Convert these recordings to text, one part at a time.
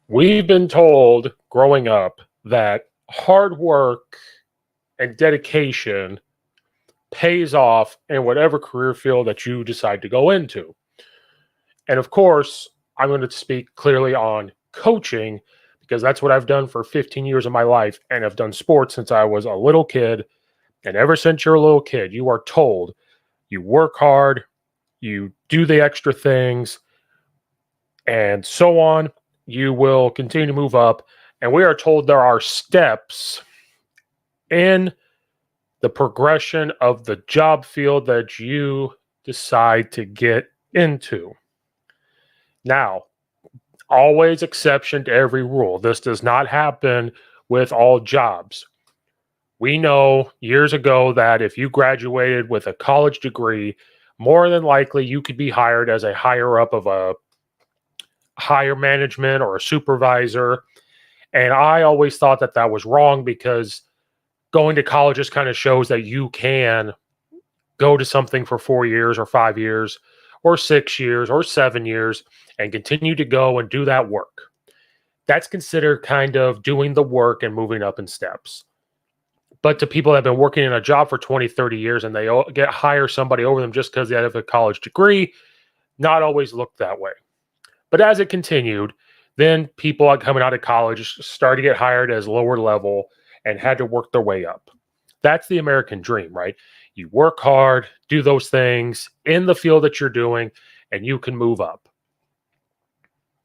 We've been told growing up that hard work and dedication pays off in whatever career field that you decide to go into. And of course, I'm going to speak clearly on coaching because that's what I've done for 15 years of my life. And I've done sports since I was a little kid. And ever since you're a little kid, you are told you work hard, you do the extra things, and so on. You will continue to move up. And we are told there are steps in the progression of the job field that you decide to get into. Now, always exception to every rule. This does not happen with all jobs. We know years ago that if you graduated with a college degree, more than likely you could be hired as a higher up of a higher management or a supervisor. And I always thought that that was wrong because going to college just kind of shows that you can go to something for 4 years or 5 years or 6 years or 7 years and continue to go and do that work. That's considered kind of doing the work and moving up in steps. But to people that have been working in a job for 20, 30 years and they hire somebody over them just because they have a college degree, not always looked that way. But as it continued, then people coming out of college started to get hired as lower level and had to work their way up. That's the American dream, right? You work hard, do those things in the field that you're doing, and you can move up.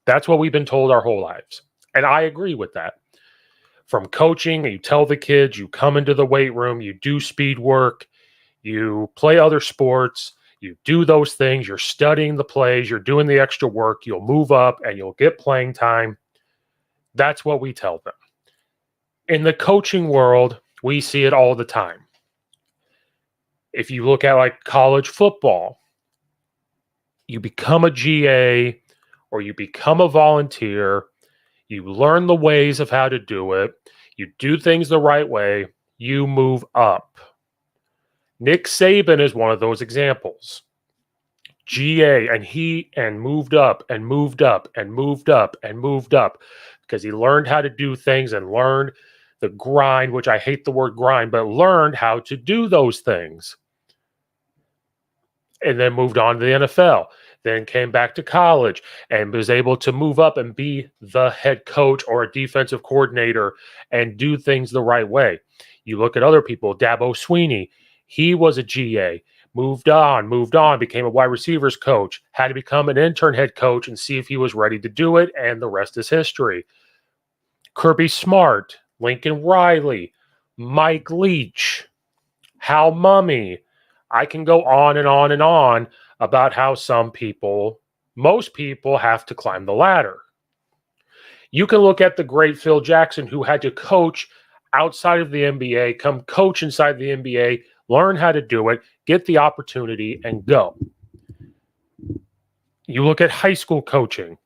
That's what we've been told our whole lives. And I agree with that. From coaching, you tell the kids, you come into the weight room, you do speed work, you play other sports, you do those things, you're studying the plays, you're doing the extra work, you'll move up and you'll get playing time. That's what we tell them. In the coaching world, we see it all the time. If you look at like college football, you become a GA or you become a volunteer, you learn the ways of how to do it, you do things the right way, you move up. Nick Saban is one of those examples. GA, and moved up and moved up and moved up and moved up because he learned how to do things and learned the grind, which I hate the word grind, but learned how to do those things. And then moved on to the NFL, then came back to college and was able to move up and be the head coach or a defensive coordinator and do things the right way. You look at other people, Dabo Swinney, he was a GA, moved on, became a wide receivers coach, had to become an intern head coach and see if he was ready to do it, and the rest is history. Kirby Smart, Lincoln Riley, Mike Leach, Hal Mummy. I can go on and on and on about how most people have to climb the ladder. You can look at the great Phil Jackson, who had to coach outside of the NBA, come coach inside the NBA, learn how to do it, get the opportunity, and go. You look at high school coaching.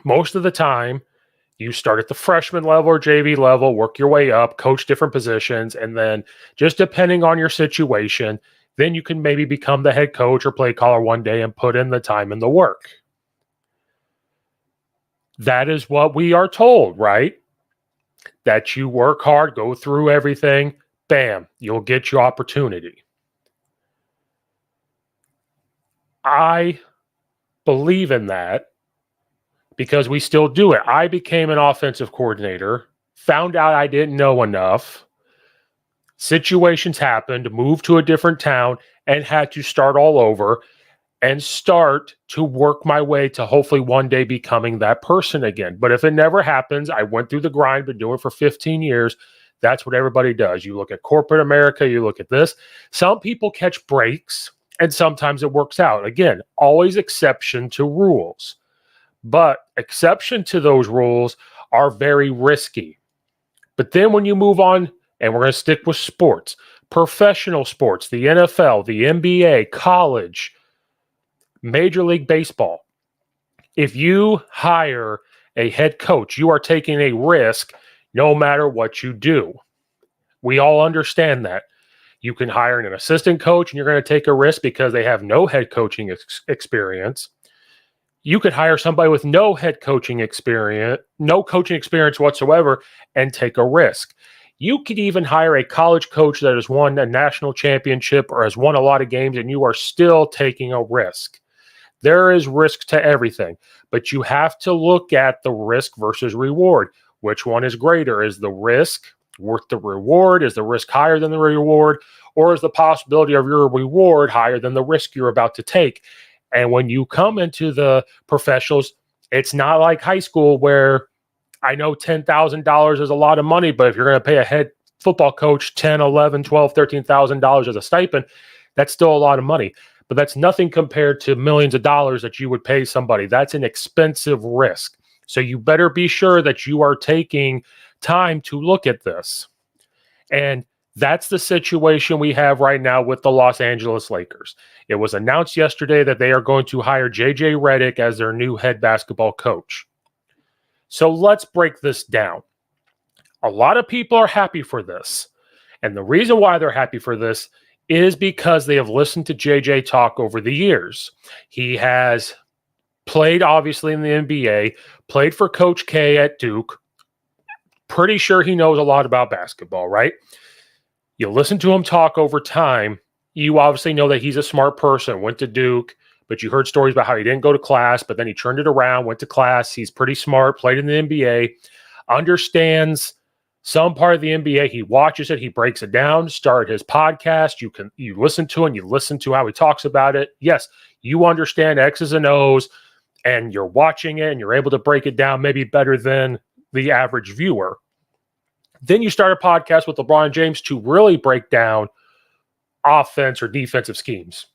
Most of the time, you start at the freshman level or JV level, work your way up, coach different positions, and then just depending on your situation, then you can maybe become the head coach or play caller one day and put in the time and the work. That is what we are told, right? That you work hard, go through everything, bam, you'll get your opportunity. I believe in that because we still do it. I became an offensive coordinator, found out I didn't know enough. Situations happened, moved to a different town, and had to start all over and start to work my way to hopefully one day becoming that person again. But if it never happens, I went through the grind, been doing it for 15 years. That's what everybody does. You look at corporate America, you look at this. Some people catch breaks, and sometimes it works out. Again, always exception to rules. But exception to those rules are very risky. But then when you move on, and we're going to stick with sports, professional sports, the NFL, the NBA, college, Major League Baseball. If you hire a head coach, you are taking a risk no matter what you do. We all understand that. You can hire an assistant coach and you're going to take a risk because they have no head coaching experience. You could hire somebody with no head coaching experience, no coaching experience whatsoever, and take a risk. You could even hire a college coach that has won a national championship or has won a lot of games, and you are still taking a risk. There is risk to everything, but you have to look at the risk versus reward. Which one is greater? Is the risk worth the reward? Is the risk higher than the reward? Or is the possibility of your reward higher than the risk you're about to take? And when you come into the professionals, it's not like high school where I know $10,000 is a lot of money, but if you're going to pay a head football coach $10, $11, $12, $13,000 as a stipend, that's still a lot of money. But that's nothing compared to millions of dollars that you would pay somebody. That's an expensive risk. So you better be sure that you are taking time to look at this. And that's the situation we have right now with the Los Angeles Lakers. It was announced yesterday that they are going to hire JJ Redick as their new head basketball coach. So let's break this down. A lot of people are happy for this. And the reason why they're happy for this is because they have listened to JJ talk over the years. He has played, obviously, in the NBA, played for Coach K at Duke. Pretty sure he knows a lot about basketball, right? You listen to him talk over time, you obviously know that he's a smart person, went to Duke, but you heard stories about how he didn't go to class, but then he turned it around, went to class. He's pretty smart, played in the NBA, understands some part of the NBA. He watches it, he breaks it down, started his podcast. You listen to it, you listen to how he talks about it. Yes, you understand X's and O's, and you're watching it, and you're able to break it down maybe better than the average viewer. Then you start a podcast with LeBron James to really break down offense or defensive schemes.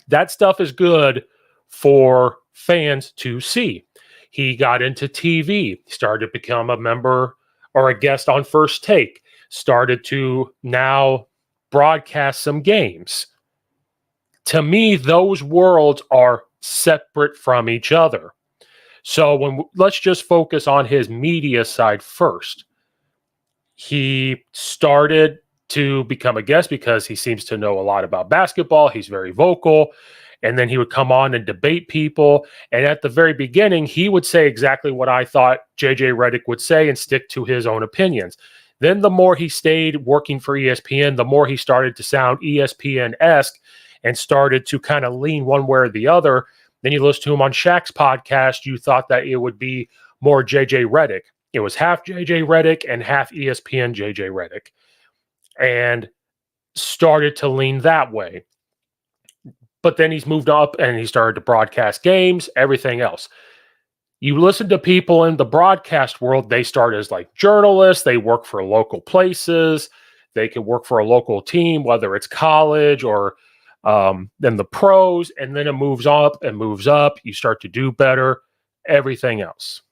That stuff is good for fans to see. He got into TV, started to become a member or a guest on First Take, started to now broadcast some games. To me, those worlds are separate from each other. So let's just focus on his media side first. He started to become a guest because he seems to know a lot about basketball. He's very vocal. And then he would come on and debate people. And at the very beginning, he would say exactly what I thought JJ Redick would say and stick to his own opinions. Then the more he stayed working for ESPN, the more he started to sound ESPN-esque and started to kind of lean one way or the other. Then you listen to him on Shaq's podcast, you thought that it would be more JJ Redick. It was half JJ Redick and half ESPN JJ Redick. And started to lean that way. But then he's moved up and he started to broadcast games, everything else. You listen to people in the broadcast world, they start as like journalists, they work for local places, they can work for a local team, whether it's college or then the pros, and then it moves up and moves up. You start to do better, everything else.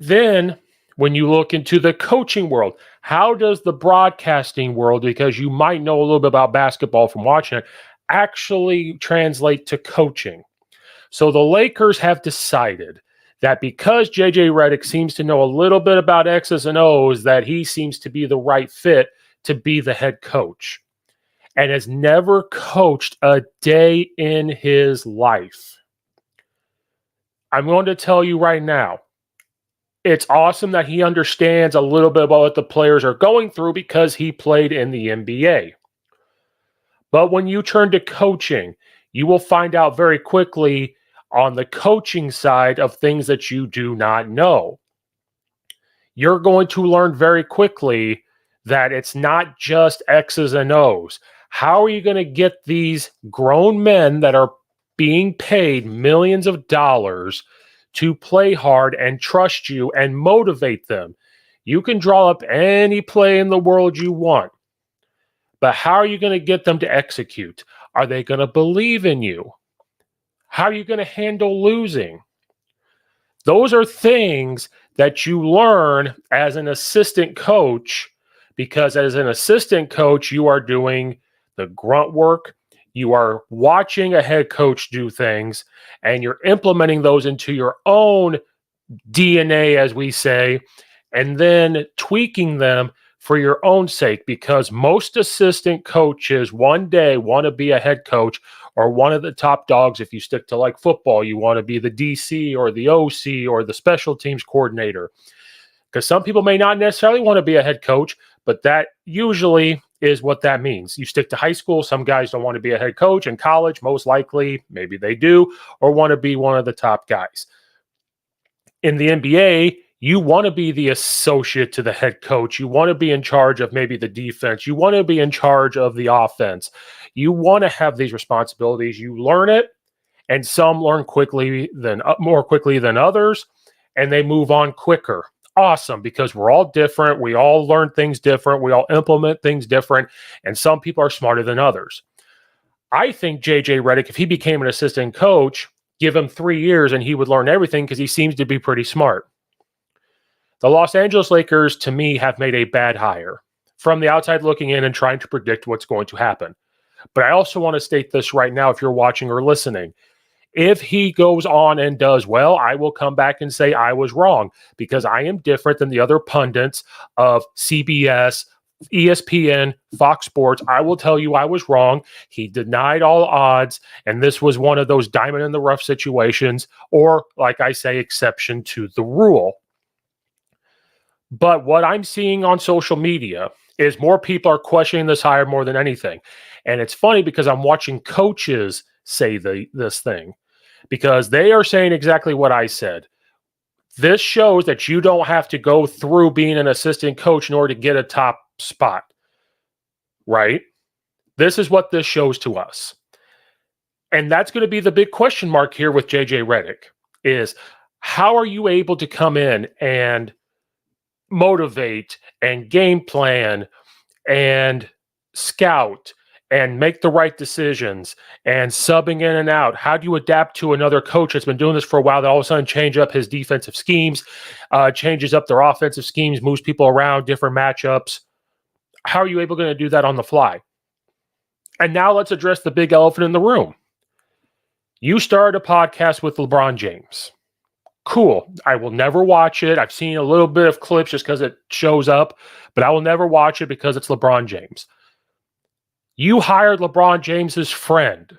Then when you look into the coaching world, how does the broadcasting world, because you might know a little bit about basketball from watching it, actually translate to coaching? So the Lakers have decided that because JJ Redick seems to know a little bit about X's and O's, that he seems to be the right fit to be the head coach and has never coached a day in his life. I'm going to tell you right now, it's awesome that he understands a little bit about what the players are going through because he played in the NBA. But when you turn to coaching, you will find out very quickly on the coaching side of things that you do not know. You're going to learn very quickly that it's not just X's and O's. How are you going to get these grown men that are being paid millions of dollars to play hard and trust you and motivate them? You can draw up any play in the world you want, but how are you going to get them to execute? Are they going to believe in you? How are you going to handle losing? Those are things that you learn as an assistant coach, because as an assistant coach, you are doing the grunt work. You are watching a head coach do things, and you're implementing those into your own DNA, as we say, and then tweaking them for your own sake, because most assistant coaches one day want to be a head coach or one of the top dogs. If you stick to like football, you want to be the DC or the OC or the special teams coordinator. Because some people may not necessarily want to be a head coach, but that usually is what that means. You stick to high school. Some guys don't want to be a head coach. In college, most likely, maybe they do, or want to be one of the top guys. In the NBA, you want to be the associate to the head coach. You want to be in charge of maybe the defense. You want to be in charge of the offense. You want to have these responsibilities. You learn it, and some learn more quickly than others, and they move on quicker. Awesome, because we're all different. We all learn things different. We all implement things different, and some people are smarter than others. I think JJ Redick, if he became an assistant coach, give him 3 years and he would learn everything because he seems to be pretty smart. The Los Angeles Lakers, to me, have made a bad hire from the outside looking in and trying to predict what's going to happen. But I also want to state this right now if you're watching or listening. If he goes on and does well, I will come back and say I was wrong, because I am different than the other pundits of CBS, ESPN, Fox Sports. I will tell you I was wrong. He denied all odds, and this was one of those diamond in the rough situations, or, like I say, exception to the rule. But what I'm seeing on social media is more people are questioning this hire more than anything. And it's funny because I'm watching coaches say this thing, because they are saying exactly what I said. This shows that you don't have to go through being an assistant coach in order to get a top spot, right? This is what this shows to us. And that's going to be the big question mark here with JJ Redick, is how are you able to come in and motivate and game plan and scout and make the right decisions and subbing in and out? How do you adapt to another coach that's been doing this for a while that all of a sudden change up his defensive schemes, changes up their offensive schemes, moves people around, different matchups? How are you able to do that on the fly? And now let's address the big elephant in the room. You started a podcast with LeBron James. Cool. I will never watch it. I've seen a little bit of clips just because it shows up, but I will never watch it because it's LeBron James. You hired LeBron James's friend.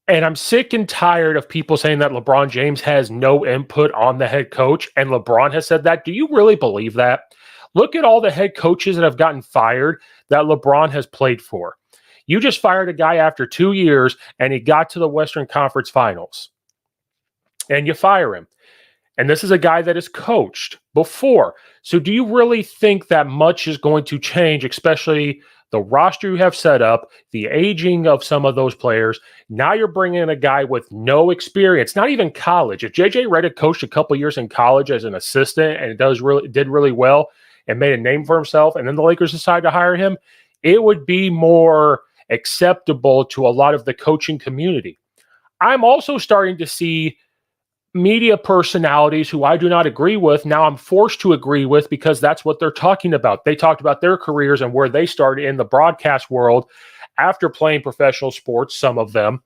And I'm sick and tired of people saying that LeBron James has no input on the head coach, and LeBron has said that. Do you really believe that? Look at all the head coaches that have gotten fired that LeBron has played for. You just fired a guy after 2 years, and he got to the Western Conference Finals. And you fire him. And this is a guy that has coached before. So do you really think that much is going to change, especially the roster you have set up, the aging of some of those players? Now you're bringing in a guy with no experience, not even college. If JJ Redick coached a couple years in college as an assistant and did really well and made a name for himself, and then the Lakers decide to hire him, it would be more acceptable to a lot of the coaching community. I'm also starting to see media personalities who I do not agree with, now I'm forced to agree with because that's what they're talking about. They talked about their careers and where they started in the broadcast world after playing professional sports, some of them.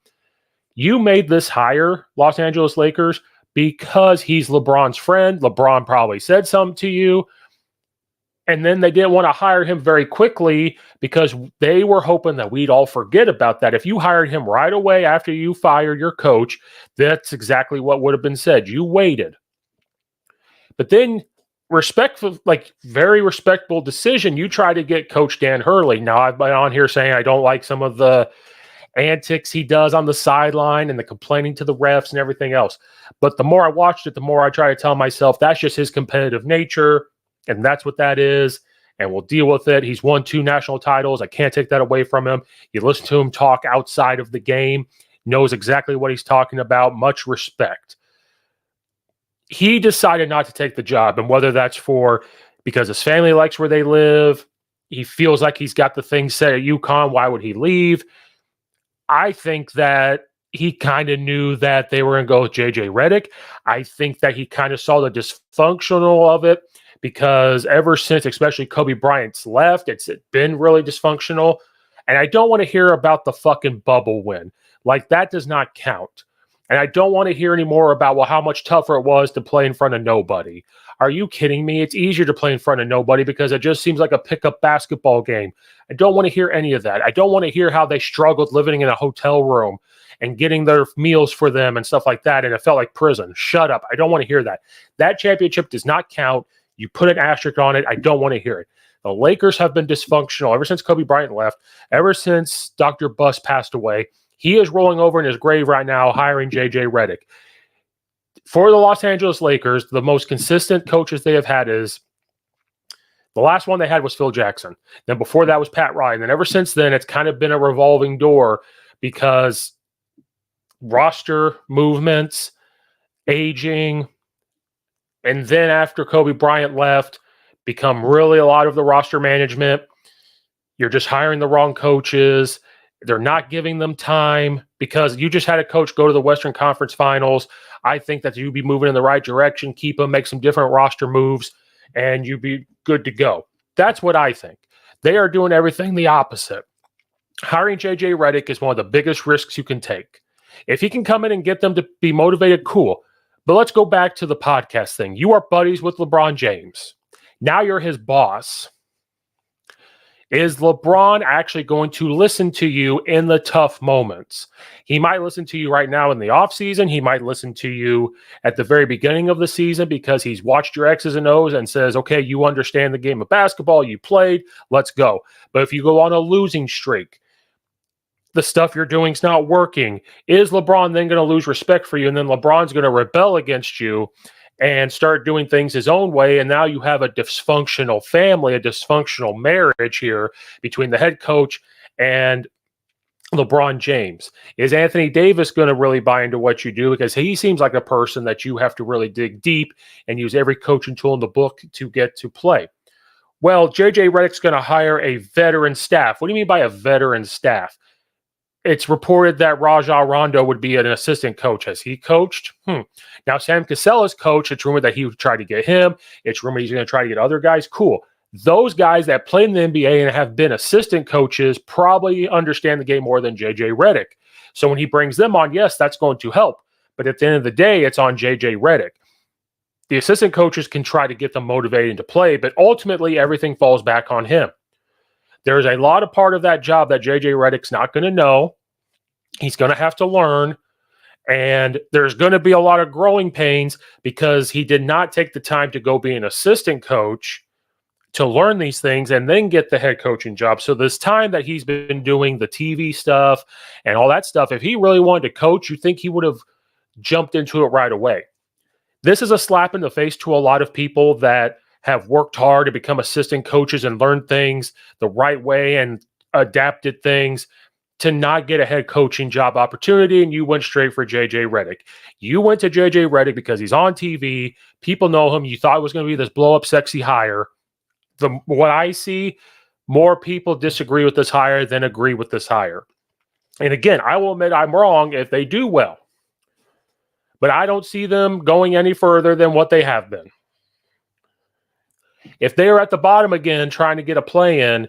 You made this hire, Los Angeles Lakers, because he's LeBron's friend. LeBron probably said something to you. And then they didn't want to hire him very quickly because they were hoping that we'd all forget about that. If you hired him right away after you fired your coach, that's exactly what would have been said. You waited. But then very respectable decision. You try to get Coach Dan Hurley. Now, I've been on here saying I don't like some of the antics he does on the sideline and the complaining to the refs and everything else. But the more I watched it, the more I try to tell myself that's just his competitive nature. And that's what that is. And we'll deal with it. He's won 2 national titles. I can't take that away from him. You listen to him talk outside of the game, knows exactly what he's talking about. Much respect. He decided not to take the job. And whether that's because his family likes where they live, he feels like he's got the thing set at UConn, why would he leave? I think that he kind of knew that they were going to go with JJ Redick. I think that he kind of saw the dysfunctional of it, because ever since, especially Kobe Bryant's left, it's been really dysfunctional. And I don't want to hear about the fucking bubble win. Like, that does not count. And I don't want to hear any more about, well, how much tougher it was to play in front of nobody. Are you kidding me? It's easier to play in front of nobody because it just seems like a pickup basketball game. I don't want to hear any of that. I don't want to hear how they struggled living in a hotel room and getting their meals for them and stuff like that. And it felt like prison. Shut up. I don't want to hear that. That championship does not count. You put an asterisk on it. I don't want to hear it. The Lakers have been dysfunctional ever since Kobe Bryant left, ever since Dr. Buss passed away. He is rolling over in his grave right now, hiring JJ Redick. For the Los Angeles Lakers, the most consistent coaches they have had is the last one they had was Phil Jackson. Then before that was Pat Riley. And then ever since then, it's kind of been a revolving door because roster movements, aging, and then after Kobe Bryant left, become really a lot of the roster management. You're just hiring the wrong coaches. They're not giving them time because you just had a coach go to the Western Conference Finals. I think that you'd be moving in the right direction, keep them, make some different roster moves, and you'd be good to go. That's what I think. They are doing everything the opposite. Hiring JJ Redick is one of the biggest risks you can take. If he can come in and get them to be motivated, cool. But let's go back to the podcast thing. You are buddies with LeBron James. Now you're his boss. Is LeBron actually going to listen to you in the tough moments? He might listen to you right now in the offseason. He might listen to you at the very beginning of the season because he's watched your X's and O's and says, okay, you understand the game of basketball. You played. Let's go. But if you go on a losing streak, the stuff you're doing is not working. Is LeBron then going to lose respect for you? And then LeBron's going to rebel against you and start doing things his own way. And now you have a dysfunctional family, a dysfunctional marriage here between the head coach and LeBron James. Is Anthony Davis going to really buy into what you do? Because he seems like a person that you have to really dig deep and use every coaching tool in the book to get to play. Well, JJ Redick's going to hire a veteran staff. What do you mean by a veteran staff? It's reported that Rajon Rondo would be an assistant coach. Has he coached? Now, Sam Casella's coach. It's rumored that he would try to get him. It's rumored he's going to try to get other guys. Cool. Those guys that play in the NBA and have been assistant coaches probably understand the game more than JJ Redick. So when he brings them on, yes, that's going to help. But at the end of the day, it's on JJ Redick. The assistant coaches can try to get them motivated to play, but ultimately everything falls back on him. There's a lot of part of that job that JJ Redick's not going to know. He's going to have to learn. And there's going to be a lot of growing pains because he did not take the time to go be an assistant coach to learn these things and then get the head coaching job. So this time that he's been doing the TV stuff and all that stuff, if he really wanted to coach, you think he would have jumped into it right away. This is a slap in the face to a lot of people that have worked hard to become assistant coaches and learned things the right way and adapted things to not get a head coaching job opportunity, and you went straight for JJ Redick. You went to JJ Redick because he's on TV. People know him. You thought it was going to be this blow-up sexy hire. What I see, more people disagree with this hire than agree with this hire. And again, I will admit I'm wrong if they do well. But I don't see them going any further than what they have been. If they are at the bottom again trying to get a play-in,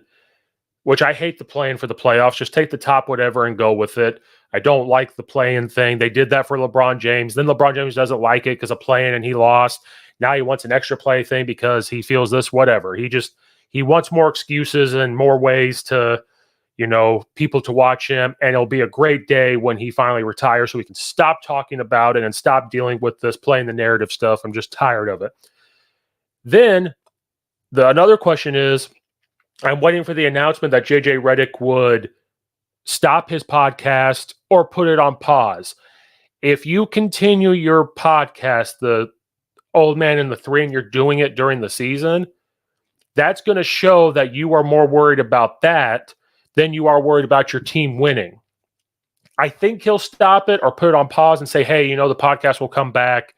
which I hate the play-in for the playoffs, just take the top whatever and go with it. I don't like the play-in thing. They did that for LeBron James. Then LeBron James doesn't like it because of play-in and he lost. Now he wants an extra play thing because he feels this, whatever. He wants more excuses and more ways to, people to watch him. And it'll be a great day when he finally retires so we can stop talking about it and stop dealing with this playing the narrative stuff. I'm just tired of it. Then another question is, I'm waiting for the announcement that JJ Redick would stop his podcast or put it on pause. If you continue your podcast, the Old Man and the Three, and you're doing it during the season, that's going to show that you are more worried about that than you are worried about your team winning. I think he'll stop it or put it on pause and say, hey, the podcast will come back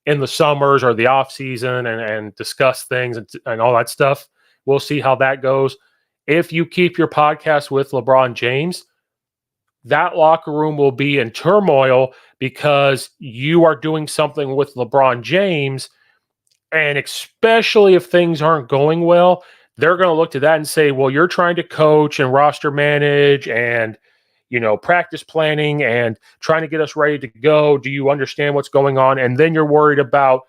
in the summers or the off season and discuss things and all that stuff. We'll see how that goes. If you keep your podcast with LeBron James, that locker room will be in turmoil because you are doing something with LeBron James. And especially if things aren't going well, they're going to look to that and say, well, you're trying to coach and roster manage and, practice planning and trying to get us ready to go. Do you understand what's going on? And then you're worried about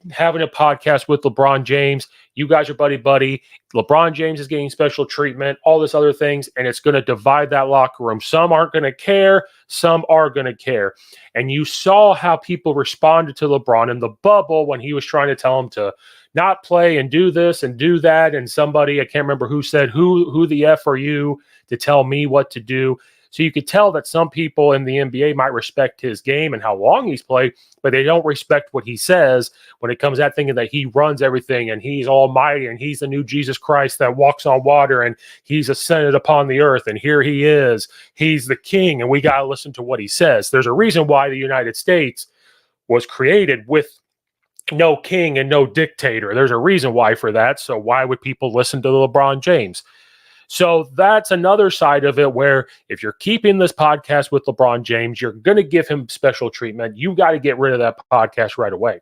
having a podcast with LeBron James. You guys are buddy. LeBron James is getting special treatment, all this other things, and it's going to divide that locker room. Some aren't going to care. Some are going to care. And you saw how people responded to LeBron in the bubble when he was trying to tell him to not play and do this and do that. And somebody, I can't remember who said, who the F are you to tell me what to do? So you could tell that some people in the NBA might respect his game and how long he's played, but they don't respect what he says when it comes at thinking that he runs everything and he's almighty and he's the new Jesus Christ that walks on water and he's ascended upon the earth and here he is. He's the king and we got to listen to what he says. There's a reason why the United States was created with no king and no dictator. There's a reason why for that. So why would people listen to LeBron James? So that's another side of it where if you're keeping this podcast with LeBron James, you're going to give him special treatment. You got to get rid of that podcast right away.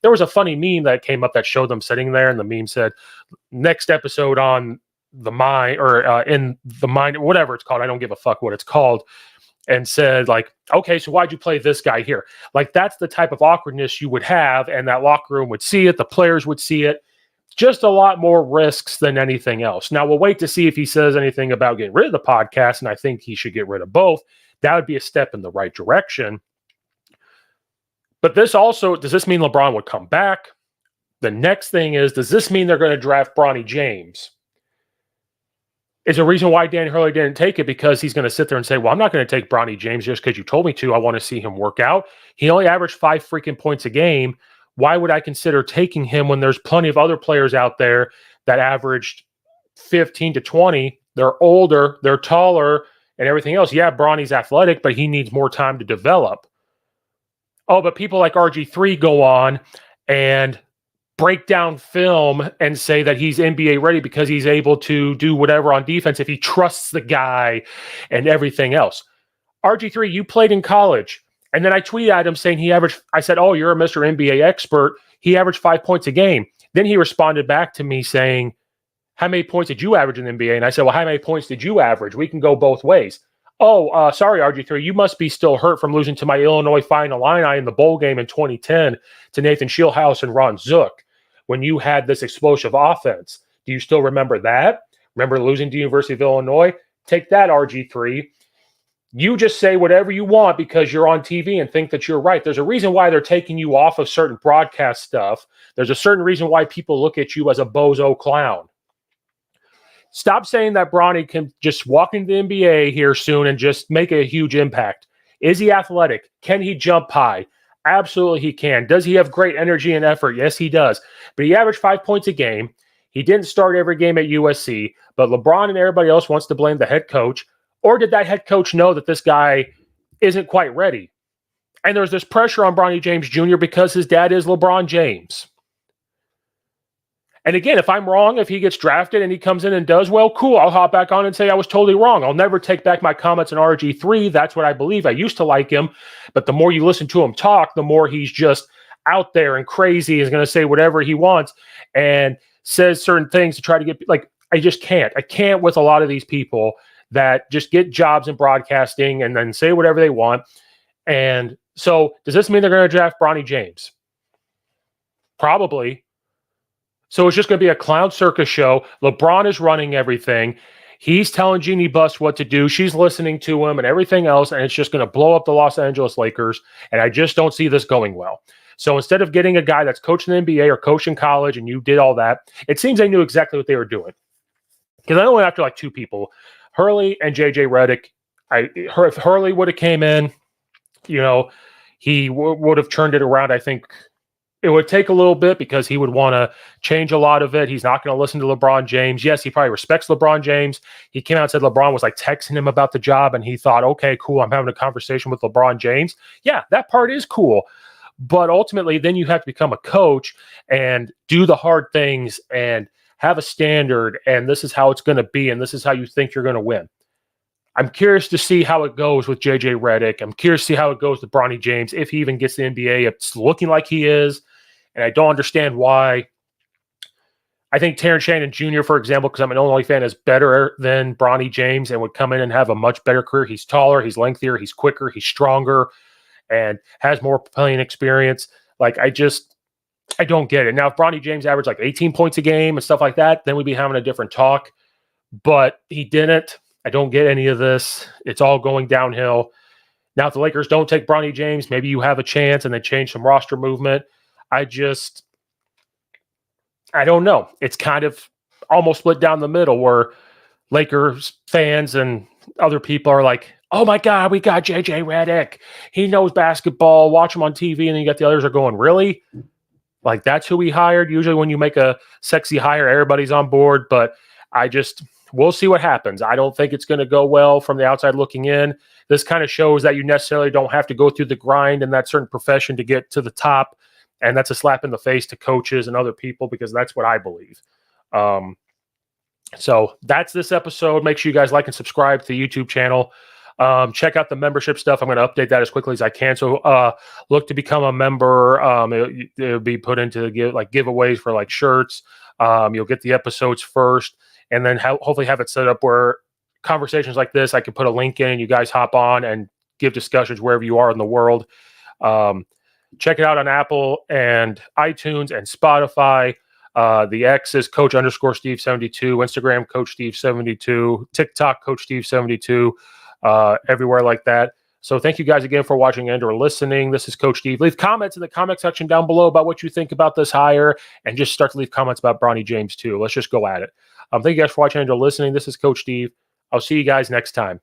There was a funny meme that came up that showed them sitting there, and the meme said, next episode on the mind or in the mind, whatever it's called. I don't give a fuck what it's called. And said like, okay, so why'd you play this guy here? Like that's the type of awkwardness you would have, and that locker room would see it. The players would see it. Just a lot more risks than anything else. Now, we'll wait to see if he says anything about getting rid of the podcast, and I think he should get rid of both. That would be a step in the right direction. But this also, does this mean LeBron would come back? The next thing is, does this mean they're going to draft Bronny James? Is a reason why Dan Hurley didn't take it because he's going to sit there and say, well, I'm not going to take Bronny James just because you told me to. I want to see him work out. He only averaged 5 freaking points a game. Why would I consider taking him when there's plenty of other players out there that averaged 15 to 20? They're older, they're taller, and everything else. Yeah, Bronny's athletic, but he needs more time to develop. Oh, but people like RG3 go on and break down film and say that he's NBA ready because he's able to do whatever on defense if he trusts the guy and everything else. RG3, you played in college. And then I tweeted at him saying I said, oh, you're a Mr. NBA expert. He averaged 5 points a game. Then he responded back to me saying, how many points did you average in the NBA? And I said, well, how many points did you average? We can go both ways. Oh, sorry, RG3. You must be still hurt from losing to my Illinois Fighting Illini in the bowl game in 2010 to Nathan Shieldhouse and Ron Zook when you had this explosive offense. Do you still remember that? Remember losing to the University of Illinois? Take that, RG3. You just say whatever you want because you're on TV and think that you're right. There's a reason why they're taking you off of certain broadcast stuff. There's a certain reason why people look at you as a bozo clown. Stop saying that Bronny can just walk into the NBA here soon and just make a huge impact. Is he athletic? Can he jump high? Absolutely he can. Does he have great energy and effort? Yes, he does. But he averaged 5 points a game. He didn't start every game at USC, but LeBron and everybody else wants to blame the head coach. Or did that head coach know that this guy isn't quite ready? And there's this pressure on Bronny James Jr. because his dad is LeBron James. And again, if I'm wrong, if he gets drafted and he comes in and does well, cool. I'll hop back on and say I was totally wrong. I'll never take back my comments on RG3. That's what I believe. I used to like him. But the more you listen to him talk, the more he's just out there and crazy. He's going to say whatever he wants and says certain things to try to get, like, I just can't. I can't with a lot of these people that just get jobs in broadcasting and then say whatever they want. And so does this mean they're going to draft Bronny James? Probably. So it's just going to be a clown circus show. LeBron is running everything. He's telling Jeannie Buss what to do. She's listening to him and everything else. And it's just going to blow up the Los Angeles Lakers. And I just don't see this going well. So instead of getting a guy that's coaching the NBA or coaching college and you did all that, it seems they knew exactly what they were doing. Because I only after like 2 people, Hurley and JJ Redick. If Hurley would have came in, he would have turned it around. I think it would take a little bit because he would want to change a lot of it. He's not going to listen to LeBron James. Yes, he probably respects LeBron James. He came out and said LeBron was like texting him about the job, and he thought, okay, cool, I'm having a conversation with LeBron James. Yeah, that part is cool. But ultimately, then you have to become a coach and do the hard things and have a standard, and this is how it's going to be, and this is how you think you're going to win. I'm curious to see how it goes with JJ Redick. I'm curious to see how it goes with Bronny James, if he even gets the NBA. It's looking like he is, and I don't understand why. I think Terrence Shannon Jr., for example, because I'm an Illinois fan, is better than Bronny James and would come in and have a much better career. He's taller, he's lengthier, he's quicker, he's stronger, and has more playing experience. Like, I don't get it. Now, if Bronny James averaged like 18 points a game and stuff like that, then we'd be having a different talk. But he didn't. I don't get any of this. It's all going downhill. Now, if the Lakers don't take Bronny James, maybe you have a chance and they change some roster movement. I don't know. It's kind of almost split down the middle where Lakers fans and other people are like, oh my God, we got JJ Redick. He knows basketball. Watch him on TV. And then you got the others are going, really? Like, that's who we hired? Usually when you make a sexy hire, everybody's on board. But we'll see what happens. I don't think it's going to go well from the outside looking in. This kind of shows that you necessarily don't have to go through the grind in that certain profession to get to the top. And that's a slap in the face to coaches and other people, because that's what I believe. So that's this episode. Make sure you guys like and subscribe to the YouTube channel. Check out the membership stuff. I'm going to update that as quickly as I can. So look to become a member. It'll be put into giveaways for like shirts. You'll get the episodes first, and then hopefully have it set up where conversations like this, I can put a link in and you guys hop on and give discussions wherever you are in the world. Check it out on Apple and iTunes and Spotify. The X is Coach_Steve72, Instagram Coach Steve72, TikTok Coach Steve72, everywhere like that. So thank you guys again for watching and or listening. This is Coach Steve. Leave comments in the comment section down below about what you think about this hire, and just start to leave comments about Bronny James too. Let's just go at it. Thank you guys for watching and or listening. This is Coach Steve. I'll see you guys next time.